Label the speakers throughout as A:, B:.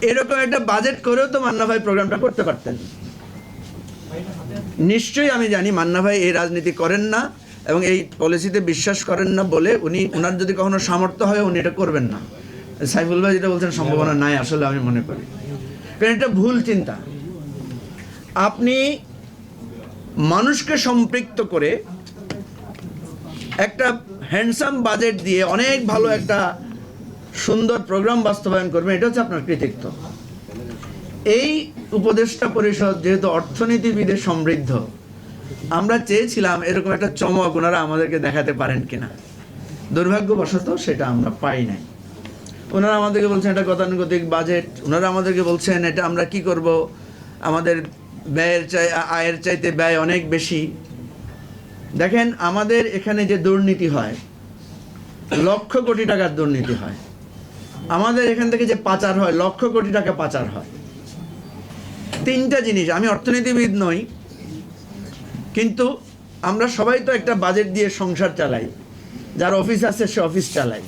A: এরকম একটা বাজেট করেও তো মান্না ভাই প্রোগ্রামটা করতে পারতেন। নিশ্চয়ই আমি জানি মান্না ভাই এই রাজনীতি করেন না এবং এই পলিসিতে বিশ্বাস করেন না বলে উনার যদি কখনো সামর্থ্য হয় উনি এটা করবেন না। সাইফুল ভাই যেটা বলছেন সম্ভাবনা নাই আসলে আমি মনে করি, কারণ এটা ভুল চিন্তা। আপনি মানুষকে সম্পৃক্ত করে একটা হ্যান্ডসাম বাজেট দিয়ে অনেক ভালো একটা সুন্দর প্রোগ্রাম বাস্তবায়ন করবেন, এটা হচ্ছে আপনার কৃতিত্ব। এই উপদেষ্টা পরিষদ যেহেতু অর্থনীতিবিদে সমৃদ্ধ, আমরা চেয়েছিলাম এরকম একটা চমক ওনারা আমাদেরকে দেখাতে পারেন কিনা। দুর্ভাগ্যবশত সেটা আমরা পাই নাই। ওনারা আমাদেরকে বলছেন এটা গতানুগতিক বাজেট, ওনারা আমাদেরকে বলছেন এটা আমরা কি করব, আমাদের আয়ের চাইতে ব্যয় অনেক বেশি। দেখেন আমাদের এখানে যে দুর্নীতি হয়, লক্ষ কোটি টাকার দুর্নীতি হয়। আমাদের এখান থেকে যে পাচার হয়, লক্ষ কোটি টাকা পাচার হয়। তিনটা জিনিস, আমি অর্থনীতিবিদ নই, কিন্তু আমরা সবাই তো একটা বাজেট দিয়ে সংসার চালাই। যার অফিস আছে সে অফিস চালাই।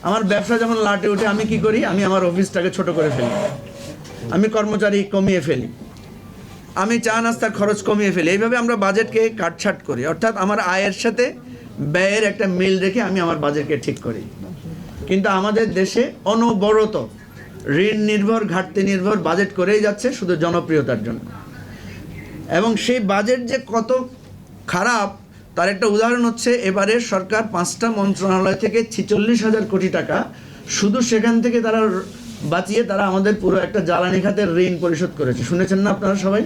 A: আমার ব্যবসা যখন লাটে উঠে আমি কি করি, আমি আমার অফিসটাকে ছোট করে ফেলি, আমি কর্মচারী কমিয়ে ফেলি, আমি চা নাস্তার খরচ কমিয়ে ফেলি। এইভাবে আমরা বাজেটকে কাটছাট করি, অর্থাৎ আমার আয়ের সাথে ব্যয়ের একটা মিল রেখে আমি আমার বাজেটকে ঠিক করি। কিন্তু আমাদের দেশে অনবরত ঋণ নির্ভর, ঘাটতি নির্ভর বাজেট করেই যাচ্ছে শুধু জনপ্রিয়তার জন্য। এবং সেই বাজেট যে কত খারাপ তার একটা উদাহরণ হচ্ছে এবারে সরকার 5টা মন্ত্রণালয় থেকে 46,000 কোটি টাকা শুধু সেখান থেকে তারা বাঁচিয়ে তারা আমাদের পুরো একটা জ্বালানি খাতের ঋণ পরিশোধ করেছে। শুনেছেন না আপনারা সবাই?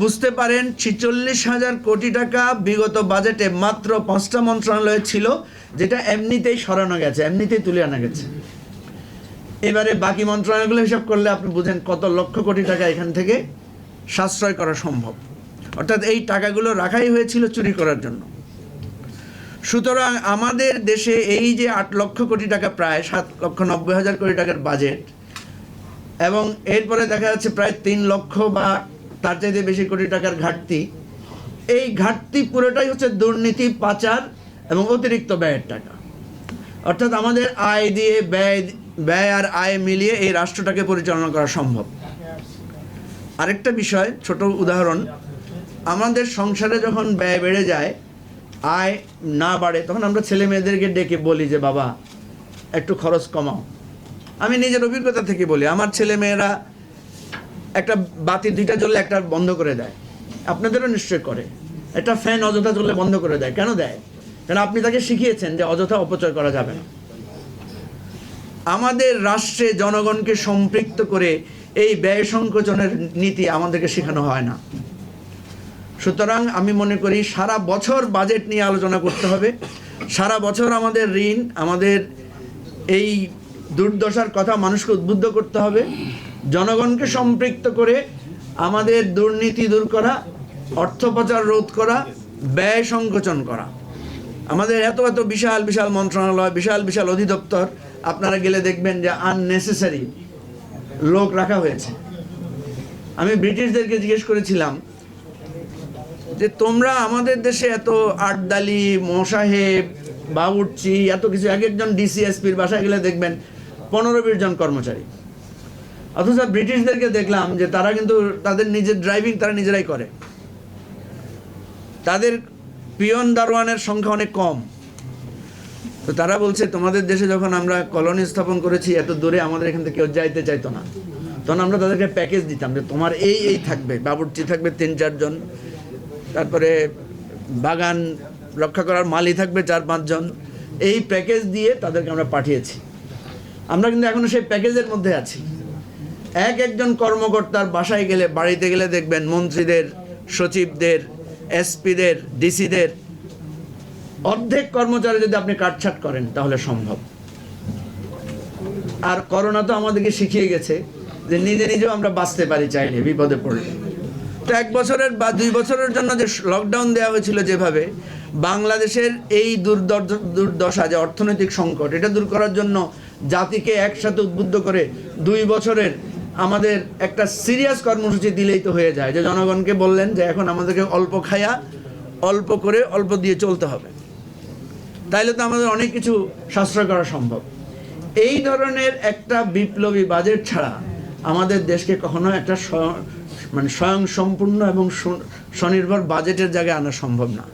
A: বুঝতে পারেন 46,000 কোটি টাকা বিগত বাজেটে মাত্র 5টা মন্ত্রণালয়ে ছিল, যেটা এমনিতেই সরানো গেছে, এমনিতেই তুলে আনা গেছে। এবারে বাকি মন্ত্রণালয়গুলো হিসাব করলে আপনি বুঝেন কত লক্ষ কোটি টাকা এখান থেকে সাশ্রয় করা সম্ভব। অর্থাৎ এই টাকাগুলো রাখাই হয়েছিল চুরি করার জন্য। সুতরাং আমাদের দেশে এই যে 8 লক্ষ কোটি টাকা, প্রায় 7,90,000 কোটি টাকার বাজেট, এবং এরপরে দেখা যাচ্ছে প্রায় 3 লক্ষ বা তার চাইতে বেশি কোটি টাকার ঘাটতি। এই ঘাটতি পুরোটাই হচ্ছে দুর্নীতি, পাচার এবং অতিরিক্ত ব্যয়ের টাকা। অর্থাৎ আমাদের আয় দিয়ে ব্যয় আর আয় মিলিয়ে এই রাষ্ট্রটাকে পরিচালনা করা সম্ভব। আরেকটা বিষয়, ছোট উদাহরণ, আমাদের সংসারে যখন ব্যয় বেড়ে যায়, আয় না বাড়ে, তখন আমরা ছেলে মেয়েদেরকে ডেকে বলি যে বাবা একটু খরচ কমাও। আমি নিজের অভিজ্ঞতা থেকে বলি, আমার ছেলে মেয়েরা একটা বাতি 2টা জ্বললে একটা বন্ধ করে দেয়, আপনাদেরও নিশ্চয় করে। একটা ফ্যান অযথা জ্বললে বন্ধ করে দেয়, কেন দেয়? কারণ আপনি তাকে শিখিয়েছেন যে অযথা অপচয় করা যাবে না। আমাদের রাষ্ট্রে জনগণকে সম্পৃক্ত করে এই ব্যয় সংকোচনের নীতি আমাদেরকে শেখানো হয় না। সুতরাং আমি মনে করি সারা বছর বাজেট নিয়ে আলোচনা করতে হবে। সারা বছর আমাদের ঋণ, আমাদের এই দুর্দশার কথা মানুষকে উদ্বুদ্ধ করতে হবে, জনগণকে সম্পৃক্ত করে আমাদের দুর্নীতি দূর করা, অর্থ পাচার রোধ করা, ব্যয় সংকোচন করা। আমাদের এত এত বিশাল বিশাল মন্ত্রণালয়, বিশাল বিশাল অধিদপ্তর, আপনারা গেলে দেখবেন যে আননেসেসারি লোক রাখা হয়েছে। আমি ব্রিটিশদেরকে জিজ্ঞেস করেছিলাম যে তোমরা আমাদের দেশে এত আটদালি, মোসাহেব, বাবুর্চি, এত কিছু, এক একজন ডিসিএসপির বাসায় গেলে দেখবেন 15-20 জন কর্মচারী। অথচ ব্রিটিশদেরকে দেখলাম যে তারা কিন্তু তাদের নিজের ড্রাইভিং তারা নিজেরাই করে, তাদের পিয়ন দারোয়ানের সংখ্যা অনেক কম। তো তারা বলছে তোমাদের দেশে যখন আমরা কলোনি স্থাপন করেছি এত দূরে, আমাদের এখান থেকে কেউ যাইতে চাইতো না, তখন আমরা তাদেরকে প্যাকেজ দিতাম যে তোমার এই থাকবে, বাবুর্চি থাকবে 3-4 জন, তারপরে বাগান রক্ষা করার মালি থাকবে 4-5 জন। এই প্যাকেজ দিয়ে তাদেরকে আমরা পাঠিয়েছি। আমরা কিন্তু এখনো সেই প্যাকেজের মধ্যে আছি। একজন কর্মকর্তার বাসায় গেলে, বাড়িতে গেলে দেখবেন মন্ত্রীদের, সচিবদের, এসপিদের, ডিসিদের অর্ধেক কর্মচারী যদি আপনি কাটছাট করেন তাহলে সম্ভব। আর করোনা তো আমাদেরকে শিখিয়ে গেছে যে নিজে নিজেও আমরা বাঁচতে পারি চাইলে, বিপদে পড়লে। তো 1 বছরের বা 2 বছরের জন্য যে লকডাউন দেওয়া হয়েছিল, যেভাবে বাংলাদেশের এই দুর্দশা, যে অর্থনৈতিক সংকট, এটা দূর করার জন্য জাতিকে একসাথে উদ্বুদ্ধ করে 2 বছরের আমাদের একটা সিরিয়াস কর্মসূচি দিলেই তো হয়ে যায়। যে জনগণকে বললেন যে এখন আমাদেরকে অল্প খায়া, অল্প করে, অল্প দিয়ে চলতে হবে, তাইলে তো আমাদের অনেক কিছু সাশ্রয় করা সম্ভব। এই ধরনের একটা বিপ্লবী বাজেট ছাড়া আমাদের দেশকে কখনো একটা স্বয়ংসম্পূর্ণ এবং স্বনির্ভর বাজেটের জায়গায় আনা সম্ভব না।